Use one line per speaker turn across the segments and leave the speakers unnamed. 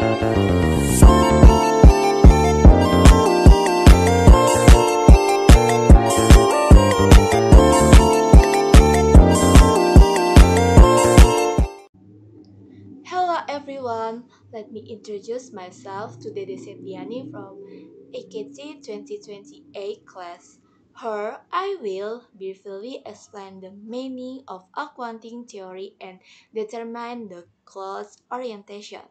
Hello everyone, let me introduce myself to Dede Septiani from AKT 2028 class. Here, I will briefly explain the meaning of accounting theory and determine the class orientation.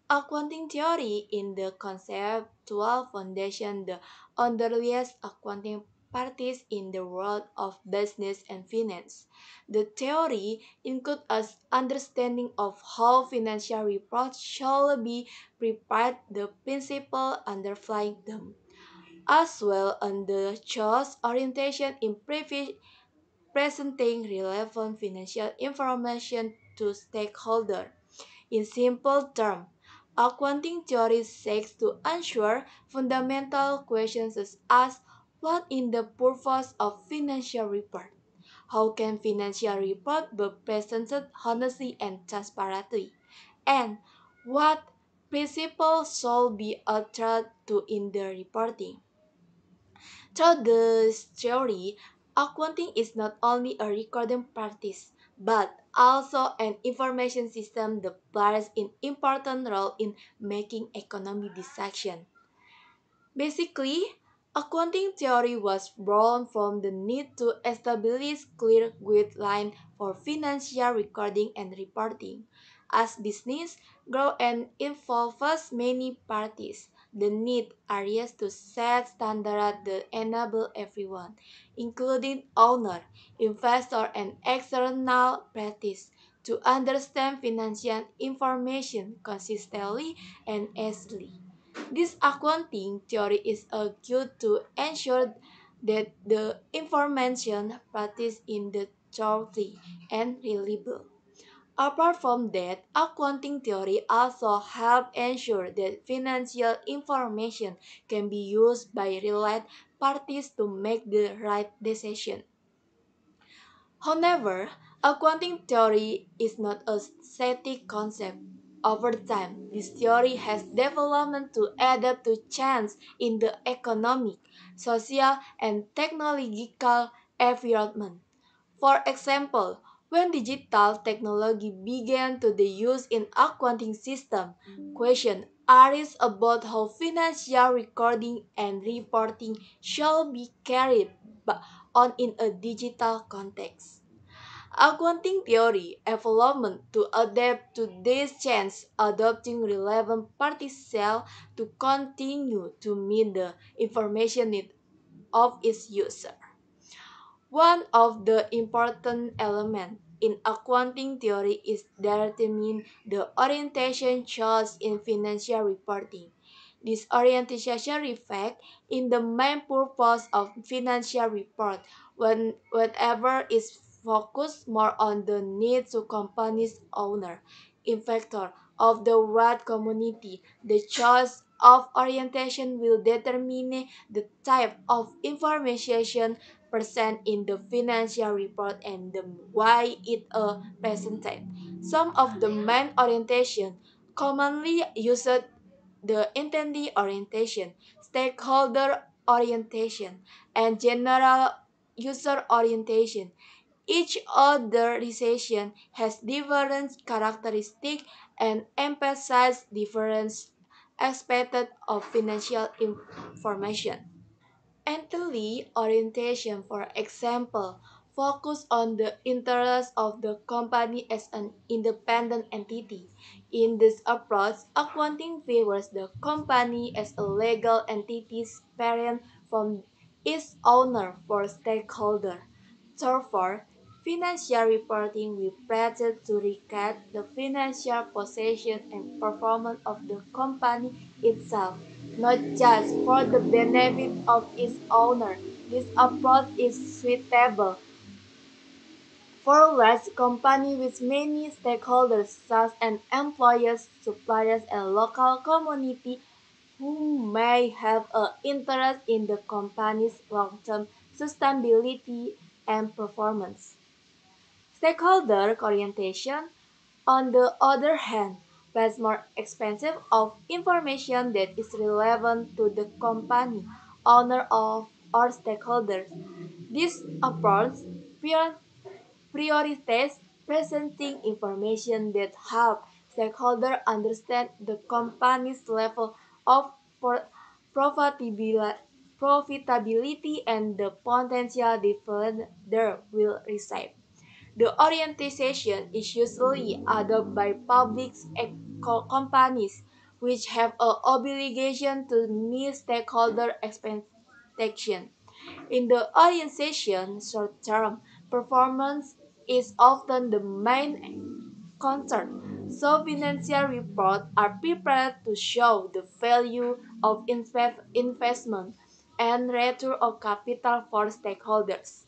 Accounting theory in the conceptual foundation the earliest accounting practice in the world of business and finance. The theory includes an understanding of how financial reports shall be prepared, the principle underlying them, as well as the choice orientation in presenting relevant financial information to stakeholders. In simple terms, accounting theory seeks to answer fundamental questions such as what is the purpose of financial report? How can financial report be presented honestly and transparently? And what principles should be adhered to in the reporting? Through this theory, accounting is not only a recording practice, but also an information system that plays an important role in making economic decisions. Basically, accounting theory was born from the need to establish clear guidelines for financial recording and reporting. As business grows and involves many parties, the need arises to set standards that enable everyone, including owner, investor, and external parties, to understand financial information consistently and easily. This accounting theory is a good to ensure that the information practiced in the truthful and reliable. Apart from that, accounting theory also helps ensure that financial information can be used by related parties to make the right decision. However, accounting theory is not a static concept. Over time, this theory has developed to adapt to change in the economic, social, and technological environment. For example, when digital technology began to be used in accounting system, question arose about how financial recording and reporting shall be carried on in a digital context. Accounting theory development to adapt to this change, adopting relevant parties shall to continue to meet the information needs of its user. One of the important elements in accounting theory is determining the orientation chosen in financial reporting. This orientation reflects in the main purpose of financial report whenever is focused more on the needs to company's owner, investor of the right community. The choice of orientation will determine the type of information present in the financial report and the why it presented. Some of the main orientation commonly used the intendee orientation, stakeholder orientation, and general user orientation. Each organization has different characteristics and emphasizes different aspects of financial information. Entity orientation, for example, focus on the interests of the company as an independent entity. In this approach, accounting favors the company as a legal entity separate from its owner for stakeholder. Therefore, financial reporting will present to record the financial position and performance of the company itself, not just for the benefit of its owner. This approach is suitable for large companies with many stakeholders such as employers, suppliers, and local community who may have an interest in the company's long-term sustainability and performance. Stakeholder orientation, on the other hand, but more expensive of information that is relevant to the company, owner of or stakeholders. This approach prioritize presenting information that help stakeholders understand the company's level of pro- profitability and the potential dividend they will receive. The orientation is usually adopted by public companies, which have an obligation to meet stakeholder expectations. In the organization, short-term performance is often the main concern, so financial reports are prepared to show the value of investment and return of capital for stakeholders.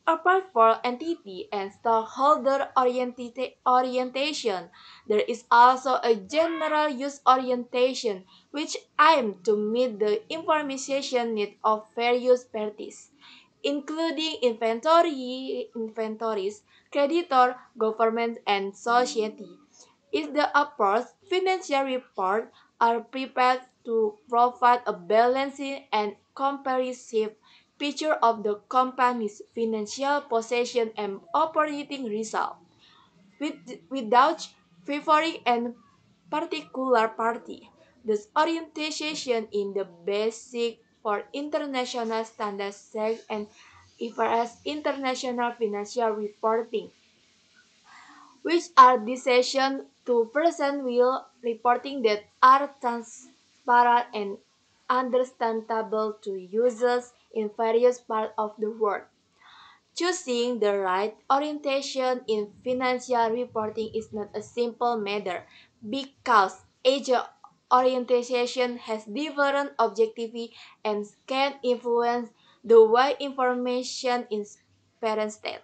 Apart from entity and stockholder orientation, there is also a general use orientation which aims to meet the information needs of various parties, including inventories, creditor, government, and society. Is the approach financial reports are prepared to provide a balanced and comprehensive picture of the company's financial position and operating result, without favoring any particular party. This orientation in the basic for international standards set and IFRS international financial reporting, which are decisions to present will reporting that are transparent and understandable to users in various parts of the world. Choosing the right orientation in financial reporting is not a simple matter because each orientation has different objectives and can influence the way information is presented.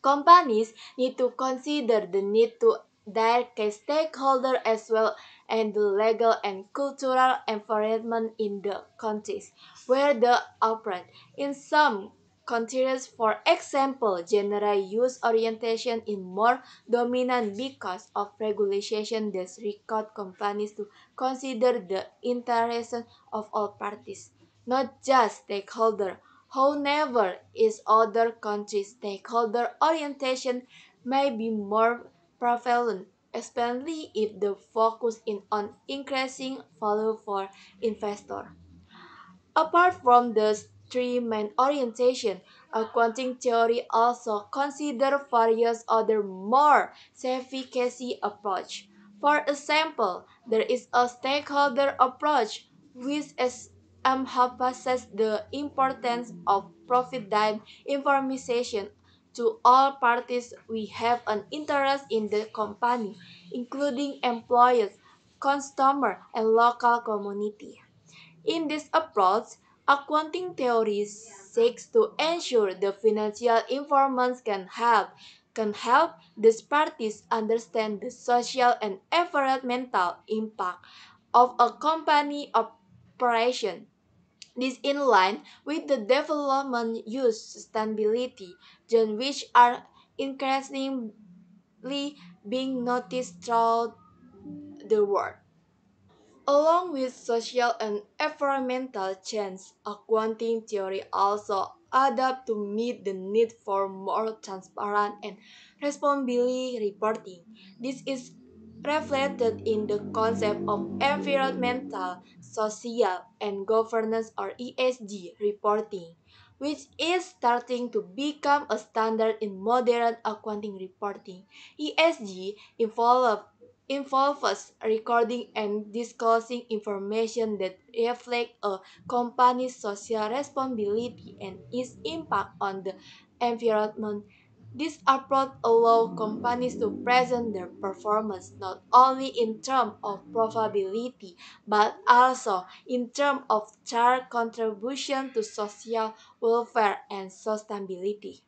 Companies need to consider the need to their key stakeholders as well and the legal and cultural environment in the countries where they operate. In some countries, for example, general use orientation is more dominant because of regulation that require companies to consider the interests of all parties, not just stakeholders. However, is other countries' stakeholder orientation may be more prevalent, especially if the focus is on increasing value for investors. Apart from the three main orientations, accounting theory also considers various other more sophisticated approaches. For example, there is a stakeholder approach which emphasizes the importance of providing information to all parties we have an interest in the company, including employees, customers, and local community. In this approach, accounting theory seeks to ensure the financial information can help these parties understand the social and environmental impact of a company operation. This in line with the development use sustainability, trends which are increasingly being noticed throughout the world. Along with social and environmental change, accounting theory also adapts to meet the need for more transparent and responsibility reporting. This is reflected in the concept of environmental, social, and governance or ESG reporting, which is starting to become a standard in modern accounting reporting. ESG involves recording and disclosing information that reflect a company's social responsibility and its impact on the environment. This approach allows companies to present their performance not only in terms of profitability but also in terms of their contribution to social welfare and sustainability.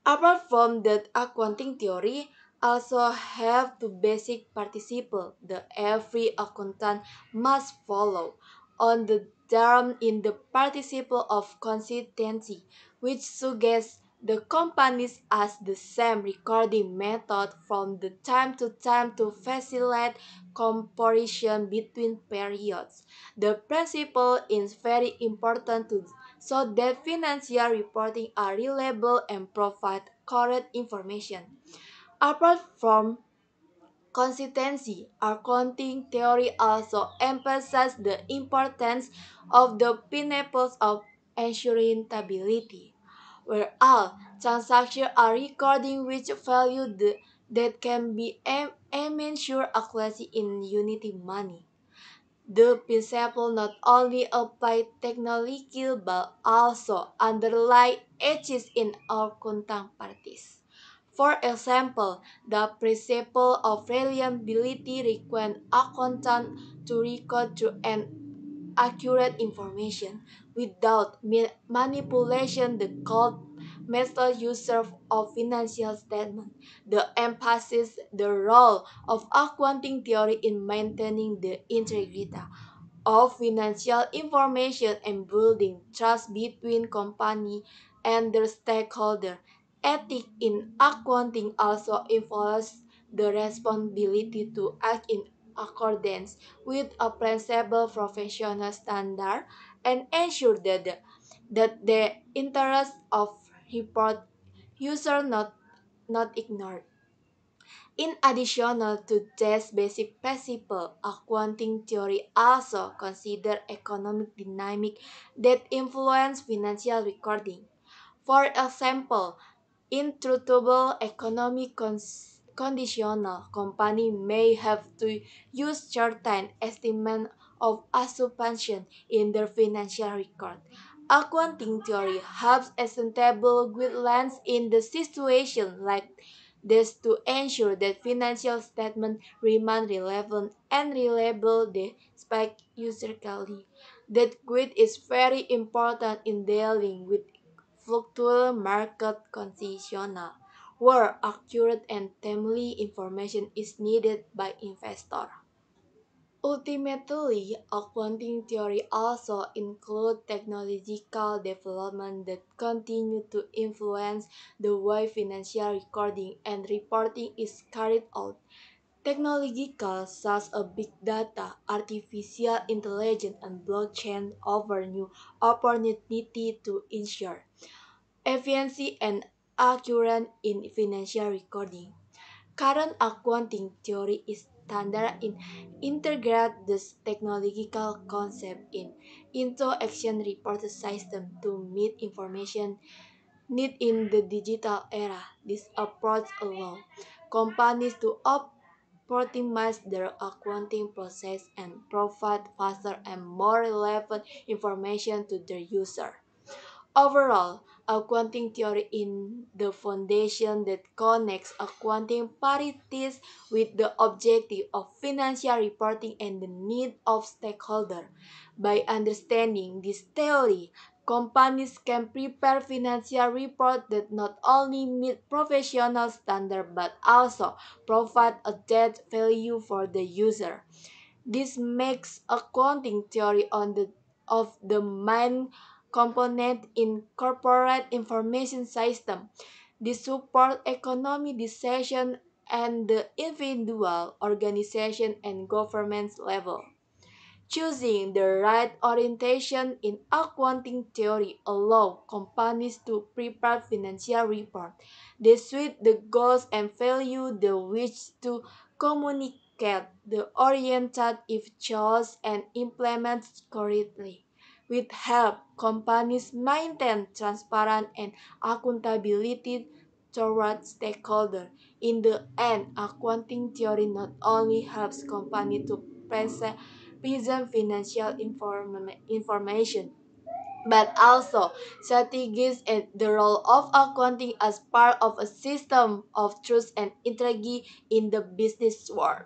Apart from that, accounting theory also have the basic participle that every accountant must follow on the term in the participle of consistency, which suggests The companies ask the same recording method from the time to time to facilitate comparison between periods. The principle is very important so that financial reporting are reliable and provide correct information. Apart from consistency, accounting theory also emphasizes the importance of the principles of ensuring stability, where all transactions are recording which value that can be measured accurately in unity money. The principle not only apply technically but also underlie ethics in all counterparties. For example, the principle of reliability requires accountant to record true and accurate information without manipulation. The gold method user of financial statement. The emphasis the role of accounting theory in maintaining the integrity of financial information and building trust between company and their stakeholder. Ethics in accounting also involves the responsibility to act in accordance with a principle professional standard and ensure that the interests of report user not ignored. In addition to this basic principle, accounting theory also considers economic dynamics that influence financial recording. For example, in truthable economic conditional, company may have to use certain estimate of assumption in their financial record. Accounting theory helps establish guidelines in the situation like this to ensure that financial statements remain relevant and reliable despite user-quality. That grid is very important in dealing with fluctuating market conditions, where accurate and timely information is needed by investors. Ultimately, accounting theory also includes technological development that continue to influence the way financial recording and reporting is carried out. Technological such as big data, artificial intelligence, and blockchain offer new opportunity to ensure efficiency and accuracy in financial recording. Current accounting theory is standard in integrate this technological concept into action report system to meet information need in the digital era. This approach allows companies to optimize their accounting process and provide faster and more relevant information to their user. Overall, accounting theory is the foundation that connects accounting parties with the objective of financial reporting and the need of stakeholders. By understanding this theory, companies can prepare financial reports that not only meet professional standards but also provide added value for the user. This makes accounting theory of the main component in corporate information system. This support economic decision and the individual, organization, and government level. Choosing the right orientation in accounting theory allows companies to prepare financial reports. They suit the goals and value they wish to communicate. The oriented if chose and implemented correctly. With help, companies maintain transparency and accountability towards stakeholders. In the end, accounting theory not only helps companies to present financial information, but also strategies and the role of accounting as part of a system of truth and integrity in the business world.